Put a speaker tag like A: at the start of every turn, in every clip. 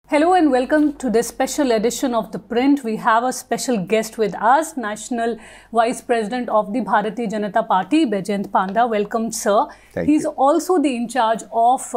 A: Hello and welcome to this special edition of The Print. We have a special guest with us, National Vice President of the Bharatiya Janata Party, Baijayant Panda. Welcome, sir. He's also the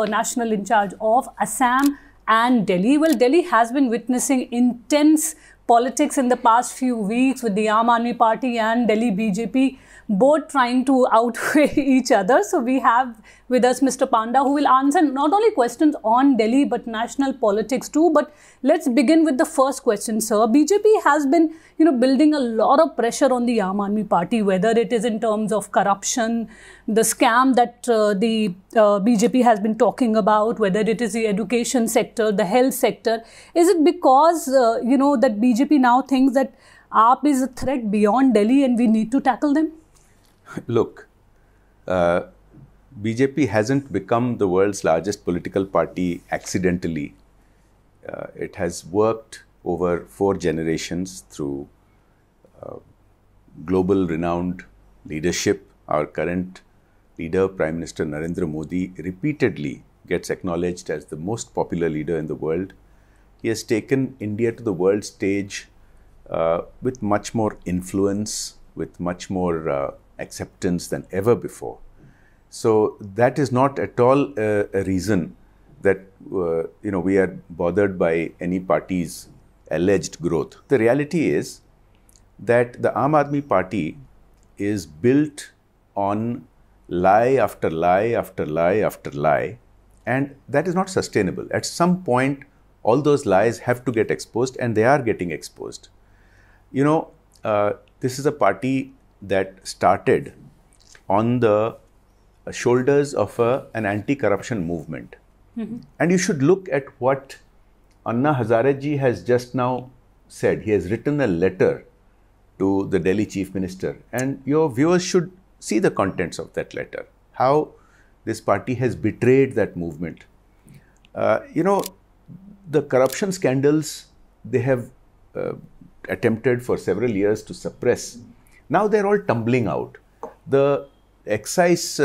A: national in charge of Assam and Delhi. Well, Delhi has been witnessing intense politics in the past few weeks with the Aam Aadmi Party and Delhi BJP both trying to outweigh each other. So we have with us Mr. Panda, who will answer not only questions on Delhi but national politics too. But let's begin with the first question, sir. BJP has been, building a lot of pressure on the Aam Aadmi Party, whether it is in terms of corruption, the scam that the BJP has been talking about, whether it is the education sector, the health sector. Is it because, that BJP now thinks that AAP is a threat beyond Delhi and we need to tackle them?
B: Look, BJP hasn't become the world's largest political party accidentally. It has worked over 4 generations through global renowned leadership. Our current leader, Prime Minister Narendra Modi, repeatedly gets acknowledged as the most popular leader in the world. He has taken India to the world stage with much more influence, with much more acceptance than ever before. So that is not at all a reason that we are bothered by any party's alleged growth. The reality is that the Aam Aadmi Party is built on lie after lie after lie after lie, and that is not sustainable. At some point, all those lies have to get exposed, and they are getting exposed. This is a party that started on the shoulders of an anti-corruption movement. And you should look at what Anna Hazare ji has just now said. He has written a letter to the Delhi Chief Minister, and your viewers should see the contents of that letter, how this party has betrayed that movement. The corruption scandals they have attempted for several years to suppress, now they're all tumbling out. The excise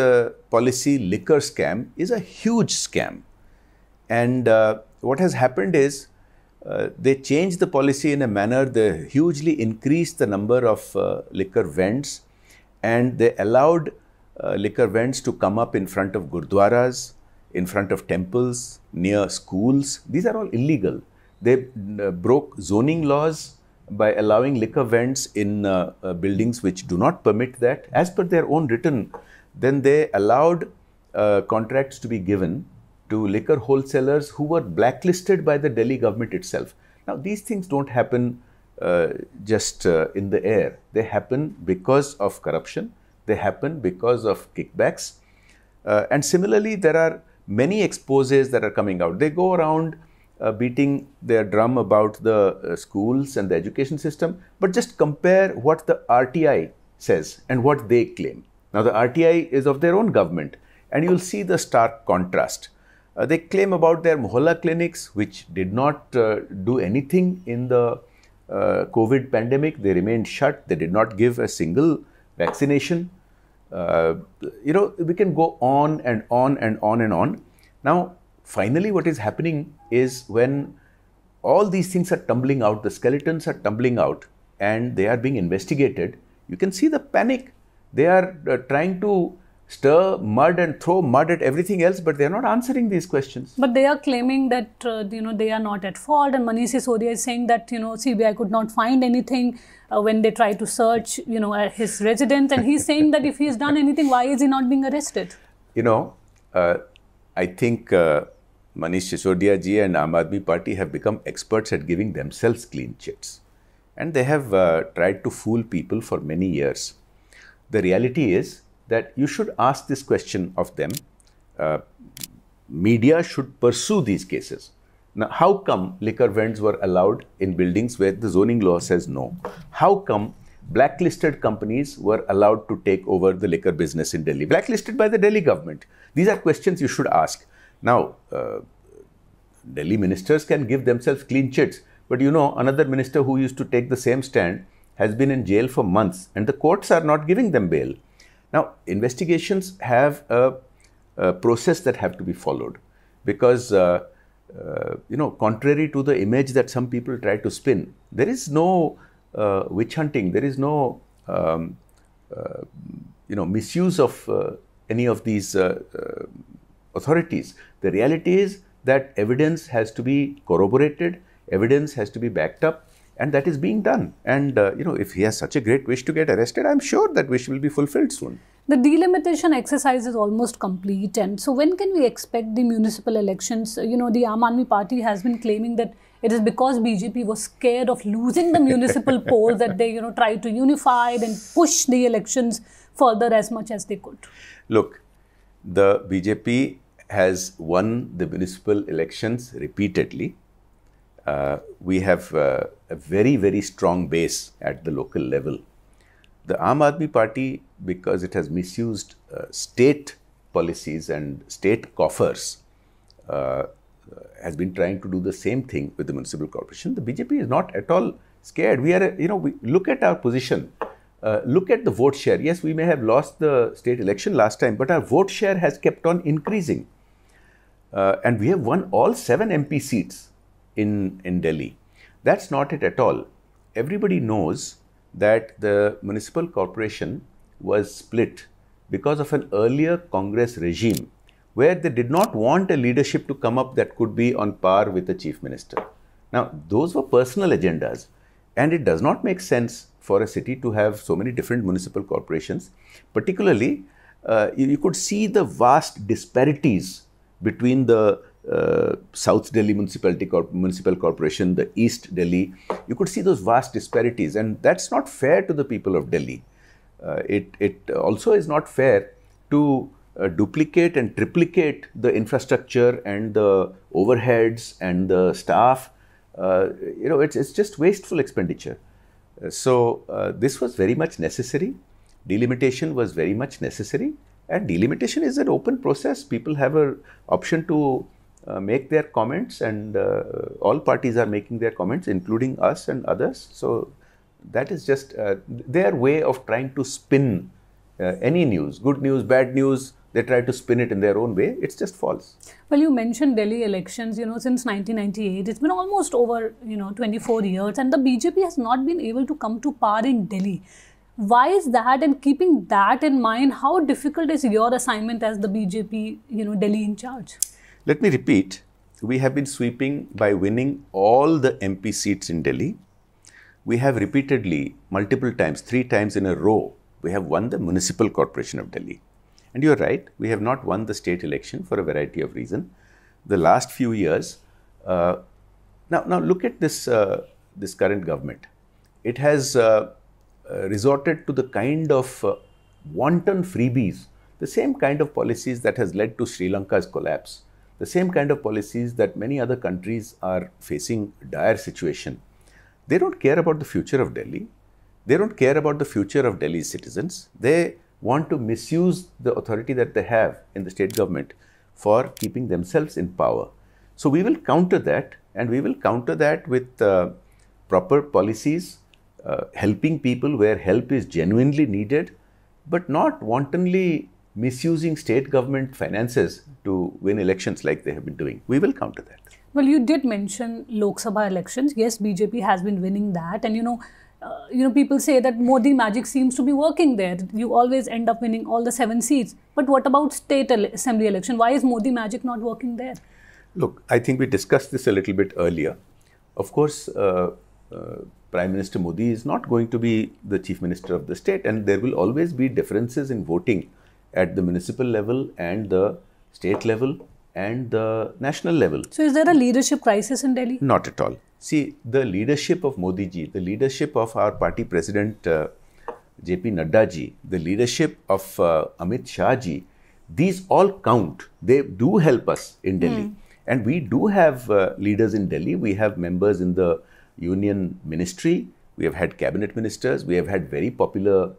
B: policy liquor scam is a huge scam. And what has happened is they changed the policy in a manner, they hugely increased the number of liquor vends, and they allowed liquor vends to come up in front of gurdwaras, in front of temples, near schools. These are all illegal. They broke zoning laws by allowing liquor vends in buildings which do not permit that. As per their own written, then they allowed contracts to be given to liquor wholesalers who were blacklisted by the Delhi government itself. Now, these things don't happen just in the air. They happen because of corruption. They happen because of kickbacks. And similarly, there are many exposes that are coming out. They go around beating their drum about the schools and the education system, but just compare what the RTI says and what they claim. Now, the RTI is of their own government, and you'll see the stark contrast. They claim about their mohalla clinics, which did not do anything in the COVID pandemic. They remained shut. They did not give a single vaccination. We can go on and on and on and on. Now, finally, what is happening is when all these things are tumbling out, the skeletons are tumbling out, and they are being investigated, you can see the panic. They are trying to stir mud and throw mud at everything else, but they are not answering these questions.
A: But they are claiming that, they are not at fault, and Manish Sisodia is saying that, CBI could not find anything when they tried to search, at his residence, and he's saying that if he's done anything, why is he not being arrested?
B: I think Manish Sisodia ji and Aam Aadmi Party have become experts at giving themselves clean chits. And they have tried to fool people for many years. The reality is that you should ask this question of them. Media should pursue these cases. Now, how come liquor vends were allowed in buildings where the zoning law says no? How come blacklisted companies were allowed to take over the liquor business in Delhi? Blacklisted by the Delhi government. These are questions you should ask. Now, Delhi ministers can give themselves clean chits, but another minister who used to take the same stand has been in jail for months, and the courts are not giving them bail. Now, investigations have a process that have to be followed, because contrary to the image that some people try to spin. There is no witch hunting. There is no, misuse of any of these authorities. The reality is that evidence has to be corroborated, evidence has to be backed up, and that is being done. And, if he has such a great wish to get arrested, I'm sure that wish will be fulfilled soon.
A: The delimitation exercise is almost complete. And so when can we expect the municipal elections? The Aam Aadmi Party has been claiming that it is because BJP was scared of losing the municipal polls that they, tried to unify and push the elections further as much as they could.
B: Look, the BJP has won the municipal elections repeatedly. We have a very, very strong base at the local level. The Aam Aadmi Party, because it has misused state policies and state coffers, has been trying to do the same thing with the municipal corporation. The BJP is not at all scared. We are, we look at our position. Look at the vote share. Yes, we may have lost the state election last time, but our vote share has kept on increasing. And we have won all 7 MP seats in Delhi. That's not it at all. Everybody knows that the municipal corporation was split because of an earlier Congress regime where they did not want a leadership to come up that could be on par with the chief minister. Now, those were personal agendas, and it does not make sense for a city to have so many different municipal corporations. Particularly, you could see the vast disparities between the South Delhi Municipal Corporation, the East Delhi. You could see those vast disparities, and that's not fair to the people of Delhi. It also is not fair to duplicate and triplicate the infrastructure and the overheads and the staff. It's just wasteful expenditure. So this was very much necessary. Delimitation was very much necessary, and delimitation is an open process. People have an option to make their comments, and all parties are making their comments, including us and others. So that is just their way of trying to spin any news, good news, bad news. They try to spin it in their own way. It's just false.
A: Well, you mentioned Delhi elections, since 1998. It's been almost over, 24 years, and the BJP has not been able to come to power in Delhi. Why is that? And keeping that in mind, how difficult is your assignment as the BJP, Delhi in charge?
B: Let me repeat. We have been sweeping by winning all the MP seats in Delhi. We have repeatedly, multiple times, 3 times in a row, we have won the Municipal Corporation of Delhi. And you're right, we have not won the state election for a variety of reasons. The last few years, now look at this current government. It has resorted to the kind of wanton freebies, the same kind of policies that has led to Sri Lanka's collapse, the same kind of policies that many other countries are facing dire situation. They don't care about the future of Delhi. They don't care about the future of Delhi's citizens. They want to misuse the authority that they have in the state government for keeping themselves in power. So we will counter that, and we will counter that with proper policies, helping people where help is genuinely needed, but not wantonly misusing state government finances to win elections like they have been doing. We will counter that.
A: Well, you did mention Lok Sabha elections. Yes, BJP has been winning that, and people say that Modi magic seems to be working there. You always end up winning all the 7 seats. But what about state assembly election? Why is Modi magic not working there?
B: Look, I think we discussed this a little bit earlier. Of course, Prime Minister Modi is not going to be the Chief Minister of the state, and there will always be differences in voting at the municipal level and the state level and the national level.
A: So is there a leadership crisis in Delhi?
B: Not at all. See, the leadership of Modi ji, the leadership of our party president JP Nadda ji, the leadership of Amit Shah ji, these all count. They do help us in Delhi. And we do have leaders in Delhi. We have members in the union ministry. We have had cabinet ministers. We have had very popular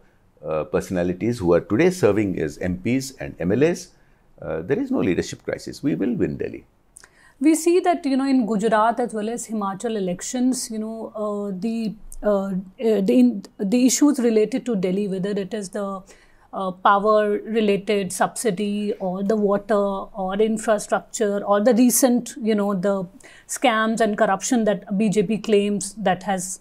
B: personalities who are today serving as MPs and MLAs. There is no leadership crisis. We will win Delhi.
A: We see that, in Gujarat as well as Himachal elections, the issues related to Delhi, whether it is the power related subsidy or the water or infrastructure or the recent, the scams and corruption that BJP claims that has,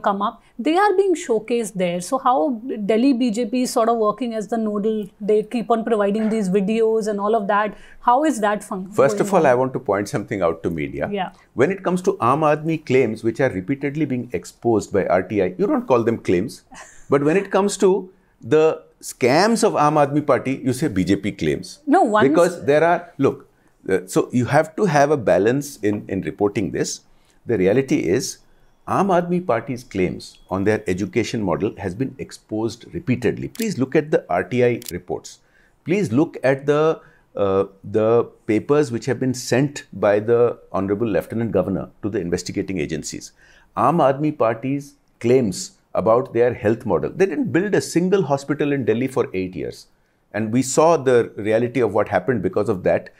A: come up, they are being showcased there. So how Delhi BJP is sort of working as the nodal, they keep on providing these videos and all of that. How is that functioning?
B: First of all, I want to point something out to media.
A: Yeah.
B: When it comes to Aam Aadmi claims, which are repeatedly being exposed by RTI, you don't call them claims. But when it comes to the scams of Aam Aadmi Party, you say BJP claims.
A: No, once...
B: Because there are, look, so you have to have a balance in reporting this. The reality is, Aam Aadmi Party's claims on their education model has been exposed repeatedly. Please look at the RTI reports. Please look at the papers which have been sent by the Honorable Lieutenant Governor to the investigating agencies. Aam Aadmi Party's claims about their health model. They didn't build a single hospital in Delhi for 8 years. And we saw the reality of what happened because of that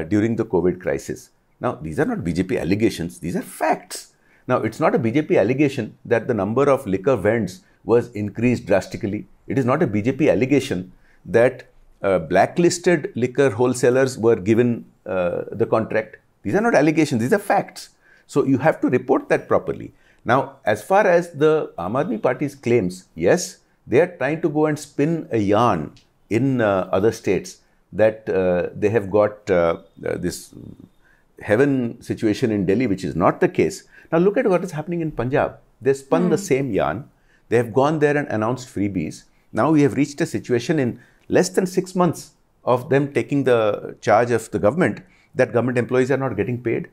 B: during the COVID crisis. Now, these are not BJP allegations. These are facts. Now, it's not a BJP allegation that the number of liquor vends was increased drastically. It is not a BJP allegation that blacklisted liquor wholesalers were given the contract. These are not allegations. These are facts. So, you have to report that properly. Now, as far as the Aam Aadmi Party's claims, yes, they are trying to go and spin a yarn in other states that they have got this heaven situation in Delhi, which is not the case. Now, look at what is happening in Punjab. They spun the same yarn. They have gone there and announced freebies. Now, we have reached a situation in less than 6 months of them taking the charge of the government that government employees are not getting paid.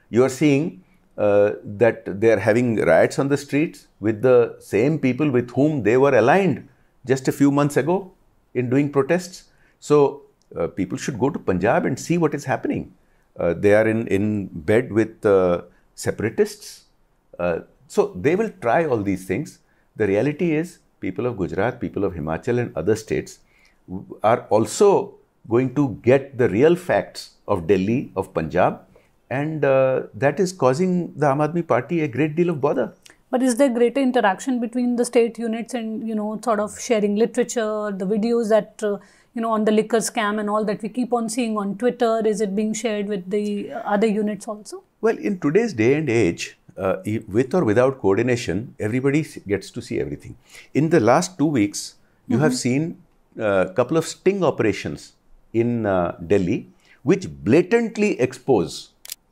B: You are seeing that they are having riots on the streets with the same people with whom they were aligned just a few months ago in doing protests. So, people should go to Punjab and see what is happening. They are in bed with separatists. So, they will try all these things. The reality is, people of Gujarat, people of Himachal and other states are also going to get the real facts of Delhi, of Punjab, and that is causing the Aam Aadmi Party a great deal of bother.
A: But is there greater interaction between the state units and, sort of sharing literature, the videos that, on the liquor scam and all that we keep on seeing on Twitter? Is it being shared with the other units also? Well,
B: in today's day and age, with or without coordination, everybody gets to see everything. In the last 2 weeks, you have seen a couple of sting operations in Delhi, which blatantly expose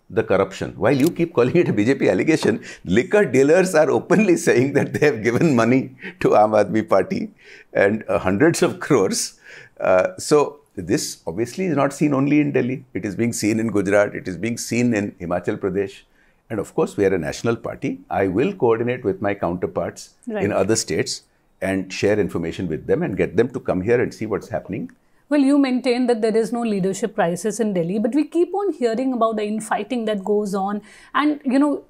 B: the corruption. While you keep calling it a BJP allegation, liquor dealers are openly saying that they have given money to Aam Aadmi Party and hundreds of crores. So this obviously is not seen only in Delhi. It is being seen in Gujarat. It is being seen in Himachal Pradesh. And of course, we are a national party. I will coordinate with my counterparts in other states and share information with them and get them to come here and see what's happening.
A: Well, you maintain that there is no leadership crisis in Delhi, but we keep on hearing about the infighting that goes on. And,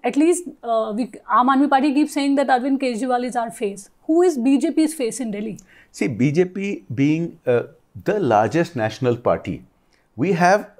A: at least Aam Aadmi Party keeps saying that Arvind Kejriwal is our face. Who is BJP's face in Delhi?
B: See, BJP being the largest national party, we have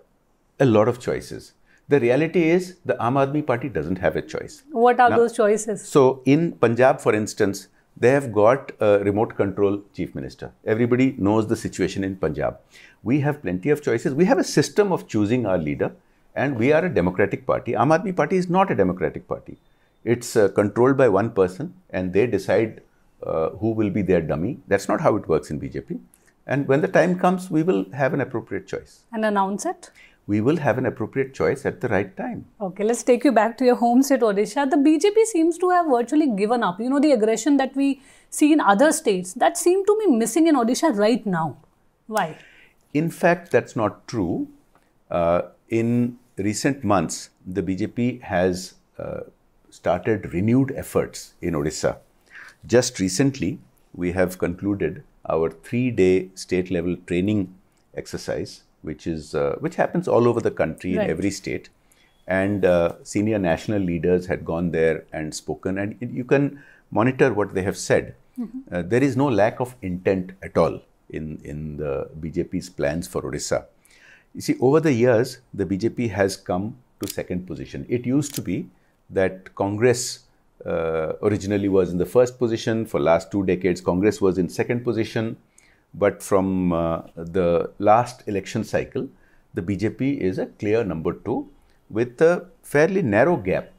B: a lot of choices. The reality is the Aam Aadmi Party doesn't have a choice.
A: What are those choices?
B: So, in Punjab, for instance, they have got a remote control chief minister. Everybody knows the situation in Punjab. We have plenty of choices. We have a system of choosing our leader, and we are a democratic party. Aam Aadmi Party is not a democratic party. It's controlled by one person, and they decide who will be their dummy. That's not how it works in BJP. And when the time comes, we will have an appropriate choice.
A: And announce it?
B: We will have an appropriate choice at the right time.
A: Okay, let's take you back to your home state, Odisha. The BJP seems to have virtually given up. The aggression that we see in other states, that seemed to be missing in Odisha right now. Why?
B: In fact, that's not true. In recent months, the BJP has started renewed efforts in Odisha. Just recently, we have concluded our 3-day state-level training exercise, which happens all over the country in every state, and senior national leaders had gone there and spoken, and you can monitor what they have said. There is no lack of intent at all in the BJP's plans for Odisha. You see, over the years, the BJP has come to second position. It used to be that Congress originally was in the first position. For last 2 decades, Congress was in second position. But from the last election cycle, the BJP is a clear number 2 with a fairly narrow gap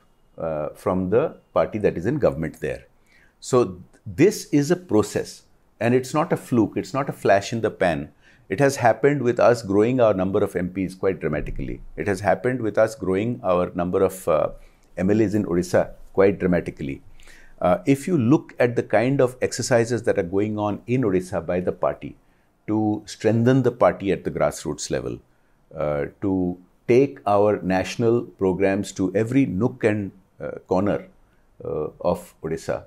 B: from the party that is in government there. So this is a process, and it's not a fluke, it's not a flash in the pan. It has happened with us growing our number of MPs quite dramatically. It has happened with us growing our number of MLAs in Odisha quite dramatically. If you look at the kind of exercises that are going on in Odisha by the party to strengthen the party at the grassroots level, to take our national programs to every nook and corner of Odisha,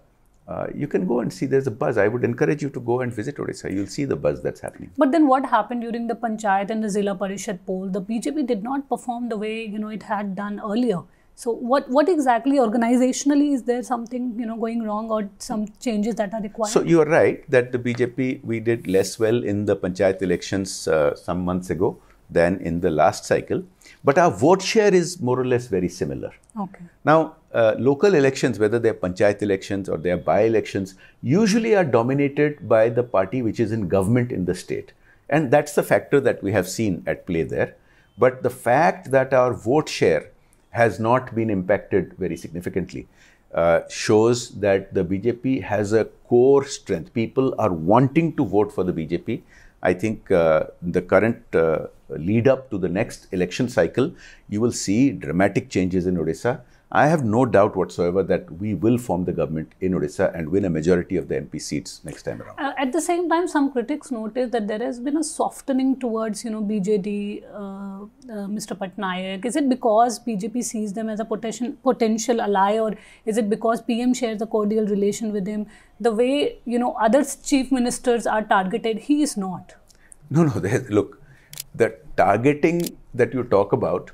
B: you can go and see there's a buzz. I would encourage you to go and visit Odisha. You'll see the buzz that's happening.
A: But then what happened during the Panchayat and the Zilla Parishad poll? The BJP did not perform the way, it had done earlier. So what exactly organizationally is there something, going wrong or some changes that are required?
B: So you are right that the BJP, we did less well in the Panchayat elections some months ago than in the last cycle. But our vote share is more or less very similar.
A: Okay.
B: Now, local elections, whether they are Panchayat elections or they are by-elections, usually are dominated by the party which is in government in the state. And that's the factor that we have seen at play there. But the fact that our vote share has not been impacted very significantly shows that the BJP has a core strength. People are wanting to vote for the BJP. I think the current lead up to the next election cycle, you will see dramatic changes in Odisha. I have no doubt whatsoever that we will form the government in Odisha and win a majority of the MP seats next time around.
A: At the same time, some critics notice that there has been a softening towards, BJD, Mr. Patnaik. Is it because BJP sees them as a potential ally, or is it because PM shares a cordial relation with him? The way, other chief ministers are targeted, he is not.
B: No, look, the targeting that you talk about,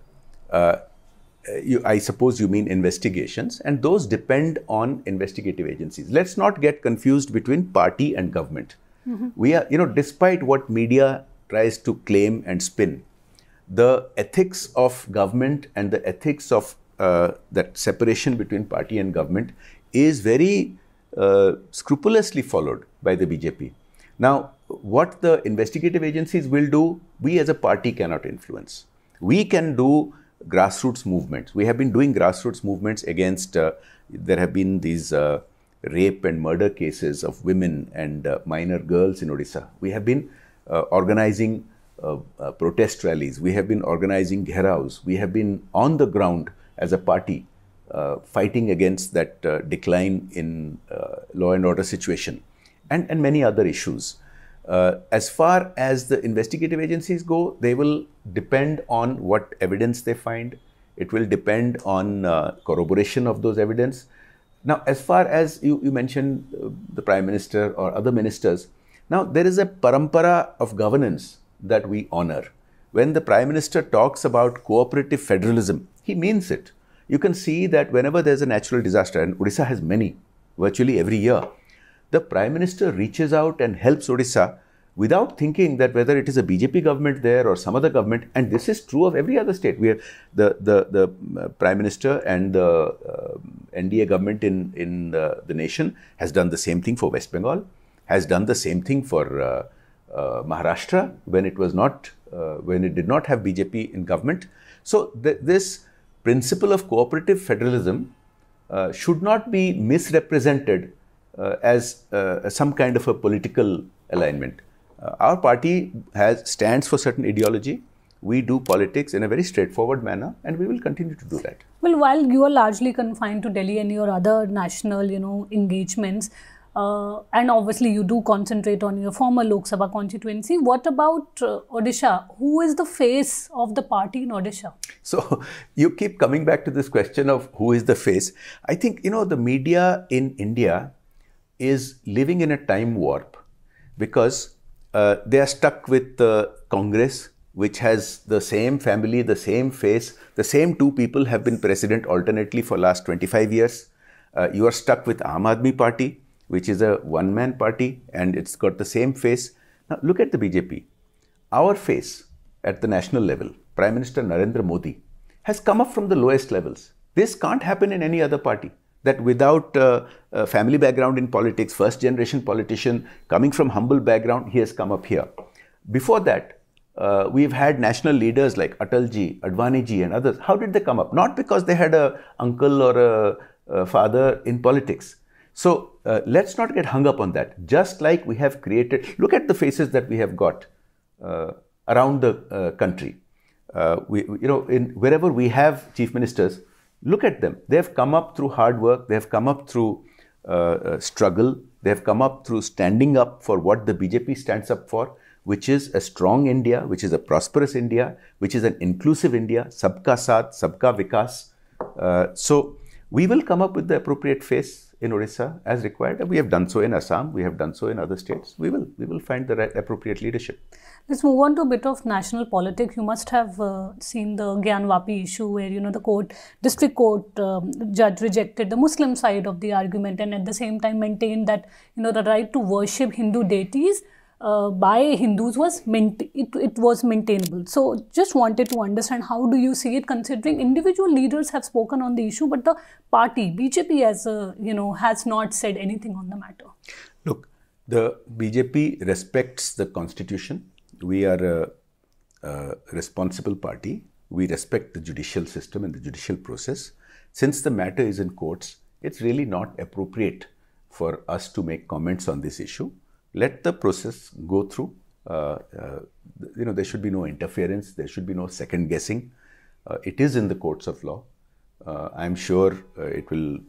B: I suppose you mean investigations, and those depend on investigative agencies. Let's not get confused between party and government. Mm-hmm. We are, despite what media tries to claim and spin, the ethics of government and the ethics of that separation between party and government is very scrupulously followed by the BJP. Now, what the investigative agencies will do, we as a party cannot influence. We can do grassroots movements. We have been doing grassroots movements against, there have been these rape and murder cases of women and minor girls in Odisha. We have been organizing protest rallies. We have been organizing gheraos. We have been on the ground as a party fighting against that decline in law and order situation and many other issues. As far as the investigative agencies go, they will depend on what evidence they find. It will depend on corroboration of those evidence. Now, as far as you mentioned the Prime Minister or other ministers, now there is a parampara of governance that we honor. When the Prime Minister talks about cooperative federalism, he means it. You can see that whenever there's a natural disaster, and Odisha has many, virtually every year, the Prime Minister reaches out and helps Odisha without thinking that whether it is a BJP government there or some other government, and this is true of every other state. Where the Prime Minister and the NDA government in the nation has done the same thing for West Bengal, has done the same thing for Maharashtra when it was not, when it did not have BJP in government. So this principle of cooperative federalism should not be misrepresented as some kind of a political alignment. Our party stands for certain ideology. We do politics in a very straightforward manner, and we will continue to do that.
A: Well, while you are largely confined to Delhi and your other national, engagements, and obviously you do concentrate on your former Lok Sabha constituency, what about Odisha? Who is the face of the party in Odisha?
B: So you keep coming back to this question of who is the face. I think, the media in India is living in a time warp because they are stuck with Congress, which has the same family, the same face, the same two people have been president alternately for last 25 years. You are stuck with Aam Aadmi Party, which is a one-man party, and it's got the same face. Now look at the BJP. Our face at the national level, Prime Minister Narendra Modi, has come up from the lowest levels. This can't happen in any other party. that without a family background in politics, first generation politician, coming from humble background, he has come up here. Before that, we've had national leaders like Atalji, Advaniji and others. How did they come up? Not because they had an uncle or a father in politics. So let's not get hung up on that. Just like we have created, look at the faces that we have got around the country. Wherever we have chief ministers, look at them. They have come up through hard work. They have come up through struggle. They have come up through standing up for what the BJP stands up for, which is a strong India, which is a prosperous India, which is an inclusive India, sabka saath, sabka vikas. So we will come up with the appropriate face in Odisha as required. We have done so in Assam. We have done so in other states. We will find the right appropriate leadership.
A: Let's move on to a bit of national politics. You must have seen the Gyanvapi issue where, the district court judge rejected the Muslim side of the argument and at the same time maintained that, the right to worship Hindu deities by Hindus was maintainable. So just wanted to understand, how do you see it, considering individual leaders have spoken on the issue, but the party, BJP, has not said anything on the matter?
B: Look, the BJP respects the constitution. We are a responsible party. We respect the judicial system and the judicial process. Since the matter is in courts, it's really not appropriate for us to make comments on this issue. Let the process go through. There should be no interference. There should be no second guessing. It is in the courts of law. I'm sure it will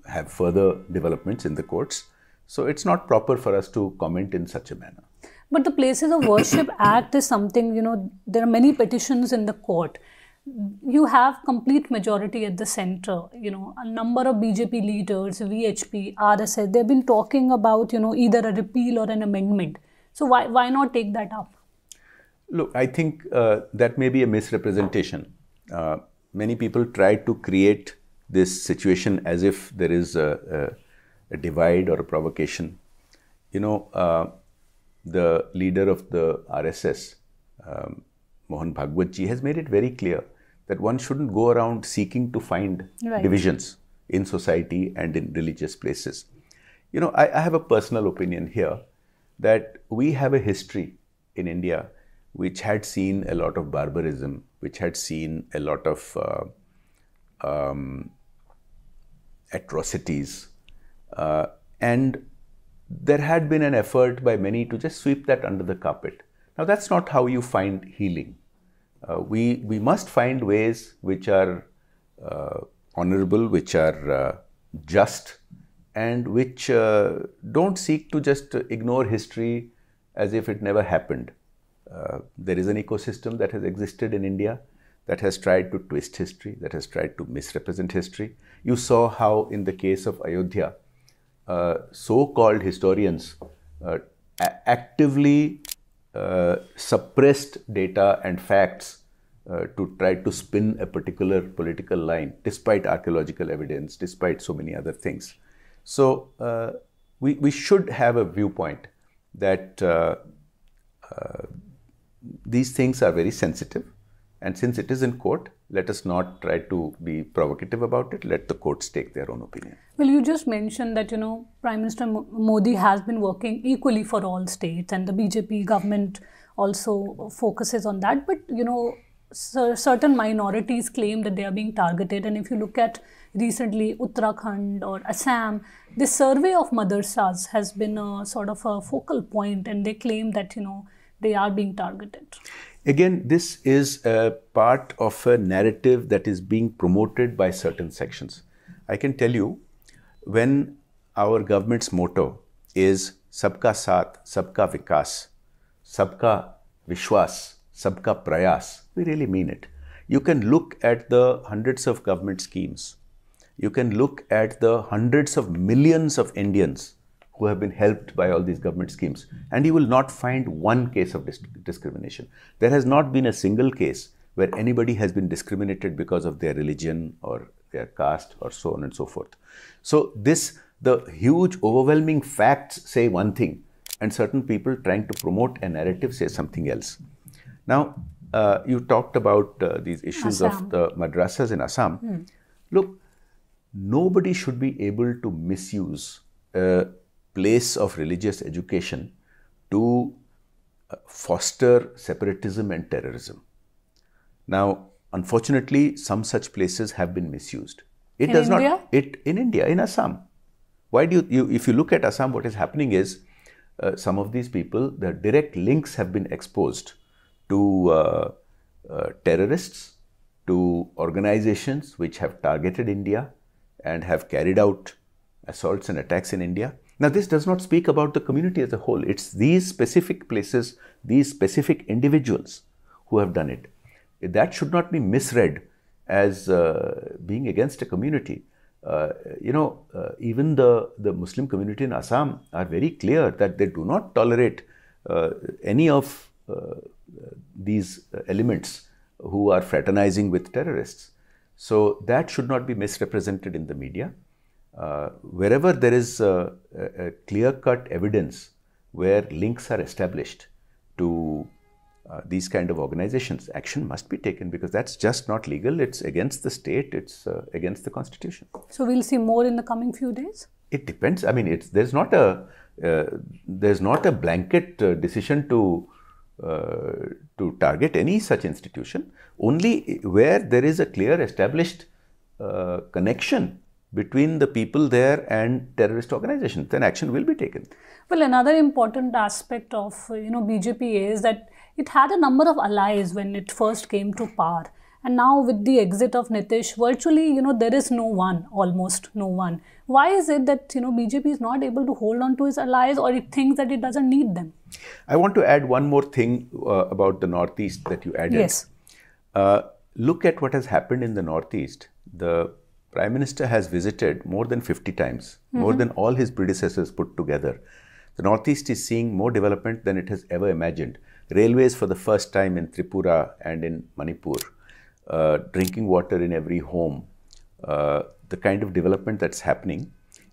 B: have further developments in the courts. So it's not proper for us to comment in such a manner.
A: But the Places of Worship Act is something, there are many petitions in the court. You have complete majority at the center, a number of BJP leaders, VHP, RSS, they've been talking about, either a repeal or an amendment. So why not take that up?
B: Look, I think that may be a misrepresentation. Many people try to create this situation as if there is a divide or a provocation. The leader of the RSS, Mohan Bhagwat ji, has made it very clear that one shouldn't go around seeking to find divisions in society and in religious places. I have a personal opinion here that we have a history in India which had seen a lot of barbarism, which had seen a lot of atrocities, and there had been an effort by many to just sweep that under the carpet. Now, that's not how you find healing. We must find ways which are honorable, which are just, and which don't seek to just ignore history as if it never happened. There is an ecosystem that has existed in India that has tried to twist history, that has tried to misrepresent history. You saw how in the case of Ayodhya, so-called historians actively suppressed data and facts to try to spin a particular political line, despite archaeological evidence, despite so many other things. So we should have a viewpoint that these things are very sensitive, and since it is in court, let us not try to be provocative about it. Let the courts take their own opinion.
A: Well, you just mentioned that, Prime Minister Modi has been working equally for all states, and the BJP government also focuses on that. But, certain minorities claim that they are being targeted. And if you look at recently Uttarakhand or Assam, this survey of madrasas has been a sort of a focal point, and they claim that, they are being targeted.
B: Again, this is a part of a narrative that is being promoted by certain sections. I can tell you, when our government's motto is Sabka Saath, Sabka Vikas, Sabka Vishwas, Sabka Prayas, we really mean it. You can look at the hundreds of government schemes. You can look at the hundreds of millions of Indians who have been helped by all these government schemes, and you will not find one case of discrimination. There has not been a single case where anybody has been discriminated because of their religion or their caste or so on and so forth. So the huge overwhelming facts say one thing, and certain people trying to promote a narrative say something else. Now, you talked about these issues of the madrasas in Assam. Look, nobody should be able to misuse a place of religious education to foster separatism and terrorism. Now, unfortunately, some such places have been misused.
A: In India?
B: In India, in Assam. Why do if you look at Assam, what is happening is some of these people, the direct links have been exposed to terrorists, to organizations which have targeted India and have carried out assaults and attacks in India. Now, this does not speak about the community as a whole. It's these specific places, these specific individuals who have done it. That should not be misread as being against a community. Even the Muslim community in Assam are very clear that they do not tolerate any of these elements who are fraternizing with terrorists. So that should not be misrepresented in the media. Wherever there is a clear-cut evidence where links are established to these kind of organizations, action must be taken, because that's just not legal. It's against the state. It's against the constitution.
A: So we'll see more in the coming few days?
B: It depends. I mean, there's not a blanket decision to target any such institution. Only where there is a clear established connection between the people there and terrorist organizations, then action will be taken.
A: Well, another important aspect of BJP is that it had a number of allies when it first came to power, and now with the exit of Nitish, virtually there is no one, almost no one. Why is it that BJP is not able to hold on to its allies, or it thinks that it doesn't need them?
B: I want to add one more thing about the Northeast that you added.
A: Yes.
B: Look at what has happened in the Northeast. The Prime Minister has visited more than 50 times, more than all his predecessors put together. The Northeast is seeing more development than it has ever imagined. Railways for the first time in Tripura and in Manipur, drinking water in every home, the kind of development that's happening.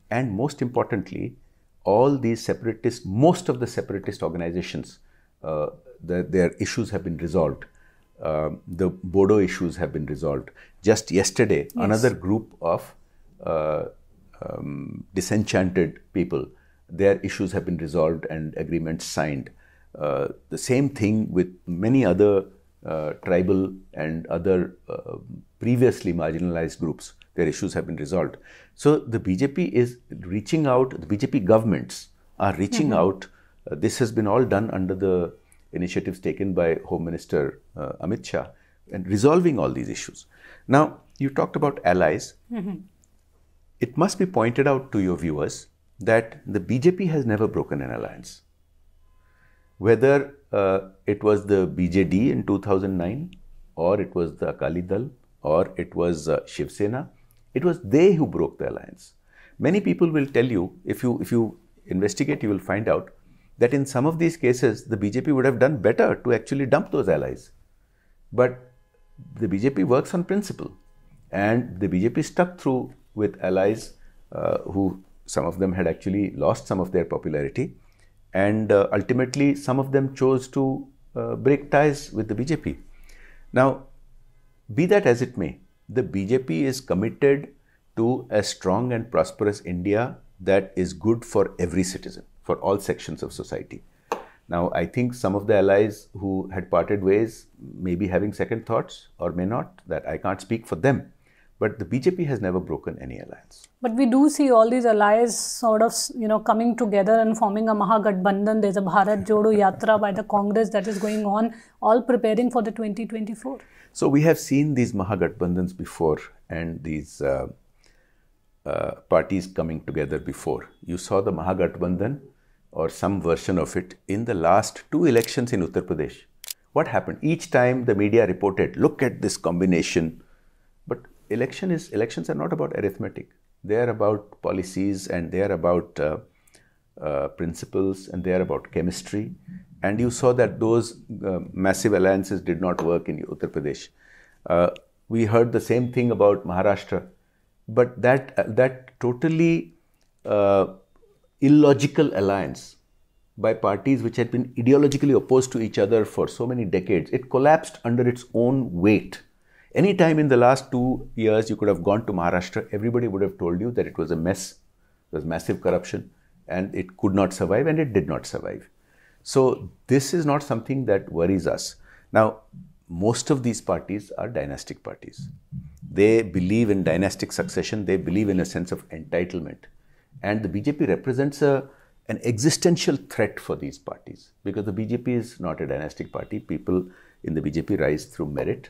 B: And most importantly, all these separatists, most of the separatist organizations, their issues have been resolved. The Bodo issues have been resolved. Just yesterday, yes, another group of disenchanted people, their issues have been resolved and agreements signed. The same thing with many other tribal and other previously marginalized groups. Their issues have been resolved. So the BJP is reaching out, the BJP governments are reaching out. This has been all done under the initiatives taken by Home Minister Amit Shah, and resolving all these issues. Now, you talked about allies. It must be pointed out to your viewers that the BJP has never broken an alliance. Whether it was the BJD in 2009, or it was the Akali Dal, or it was Shiv Sena, it was they who broke the alliance. Many people will tell you, if you investigate, you will find out that in some of these cases, the BJP would have done better to actually dump those allies. But the BJP works on principle, and the BJP stuck through with allies who, some of them had actually lost some of their popularity, and ultimately some of them chose to break ties with the BJP. Now, be that as it may, the BJP is committed to a strong and prosperous India that is good for every citizen, for all sections of society. Now, I think some of the allies who had parted ways may be having second thoughts or may not, that I can't speak for them. But the BJP has never broken any alliance.
A: But we do see all these allies sort of, coming together and forming a Mahagathbandhan. There's a Bharat Todo Yatra by the Congress that is going on, all preparing for the 2024.
B: So we have seen these Mahagathbandhans before, and these parties coming together before. You saw the Mahagathbandhan or some version of it in the last 2 elections in Uttar Pradesh. What happened? Each time the media reported, look at this combination. But elections are not about arithmetic. They are about policies, and they are about principles, and they are about chemistry. And you saw that those massive alliances did not work in Uttar Pradesh. We heard the same thing about Maharashtra. But that totally illogical alliance by parties which had been ideologically opposed to each other for so many decades, it collapsed under its own weight. Any time in the last 2 years, you could have gone to Maharashtra, everybody would have told you that it was a mess, there was massive corruption, and it could not survive, and it did not survive. So this is not something that worries us. Now, most of these parties are dynastic parties. They believe in dynastic succession, they believe in a sense of entitlement. And the BJP represents an existential threat for these parties, because the BJP is not a dynastic party. People in the BJP rise through merit.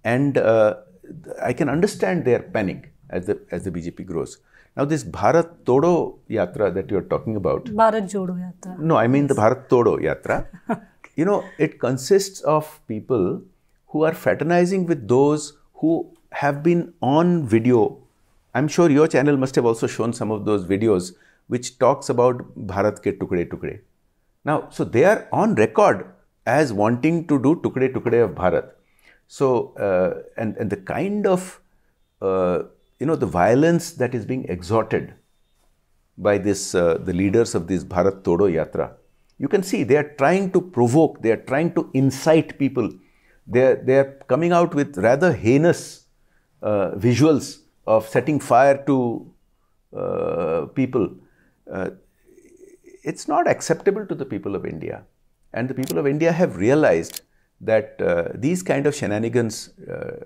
B: And I can understand their panic as the BJP grows. Now, this Bharat Todo Yatra that you are talking about.
A: Bharat Todo Yatra.
B: No, I mean the Bharat Todo Yatra. You know, it consists of people who are fraternizing with those who have been on video. I'm sure your channel must have also shown some of those videos which talks about Bharat ke tukde tukde. Now, so they are on record as wanting to do tukde tukde of Bharat. So, and the kind of, the violence that is being exhorted by this, the leaders of this Bharat Todo Yatra, you can see they are trying to provoke, they are trying to incite people. They are coming out with rather heinous visuals of setting fire to people. It's not acceptable to the people of India. And the people of India have realized that these kind of shenanigans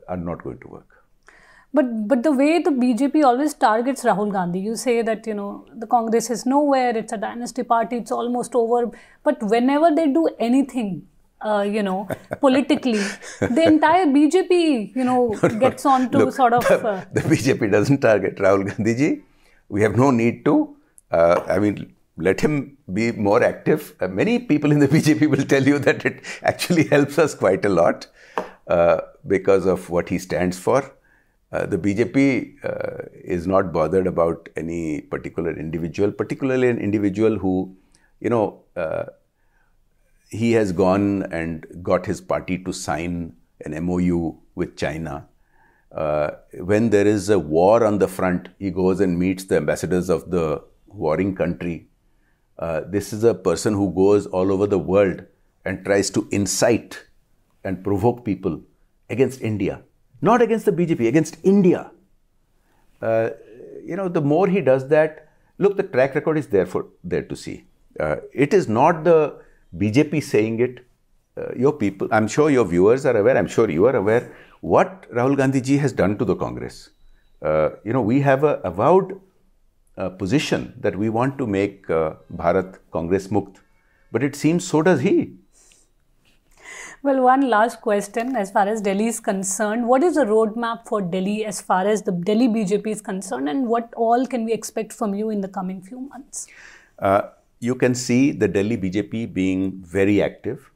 B: are not going to work.
A: But the way the BJP always targets Rahul Gandhi, you say that, the Congress is nowhere, it's a dynasty party, it's almost over. But whenever they do anything, politically, the entire BJP, gets on to sort of...
B: The BJP doesn't target Rahul Gandhi ji. We have no need to. Let him be more active. Many people in the BJP will tell you that it actually helps us quite a lot because of what he stands for. The BJP is not bothered about any particular individual, particularly an individual who, he has gone and got his party to sign an MOU with China. When there is a war on the front, he goes and meets the ambassadors of the warring country. This is a person who goes all over the world and tries to incite and provoke people against India. Not against the BJP, against India. The more he does that, look, the track record is there to see. It is not the BJP saying it. Your people, I'm sure your viewers are aware, I'm sure you are aware, what Rahul Gandhi ji has done to the Congress. We have a avowed position that we want to make Bharat Congress Mukt. But it seems so does he.
A: Well, one last question as far as Delhi is concerned. What is the roadmap for Delhi as far as the Delhi BJP is concerned, and what all can we expect from you in the coming few months?
B: You can see the Delhi BJP being very active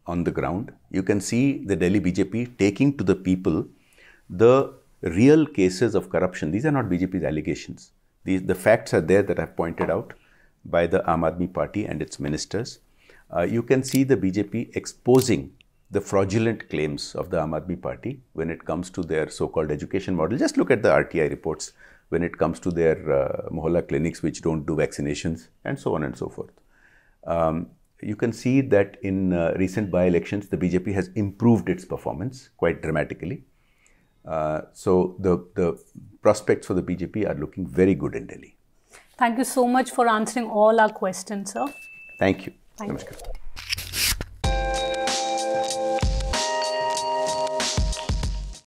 B: on the ground. You can see the Delhi BJP taking to the people the real cases of corruption. These are not BJP's allegations. The facts are there that I've pointed out by the Aam Aadmi Party and its ministers. You can see the BJP exposing the fraudulent claims of the Aam Aadmi Party when it comes to their so-called education model. Just look at the RTI reports when it comes to their mohalla clinics which don't do vaccinations and so on and so forth. You can see that in recent by-elections, the BJP has improved its performance quite dramatically. So the prospects for the BJP are looking very good in Delhi.
A: Thank you so much for answering all our questions, sir.
B: Thank you.
A: Thank you.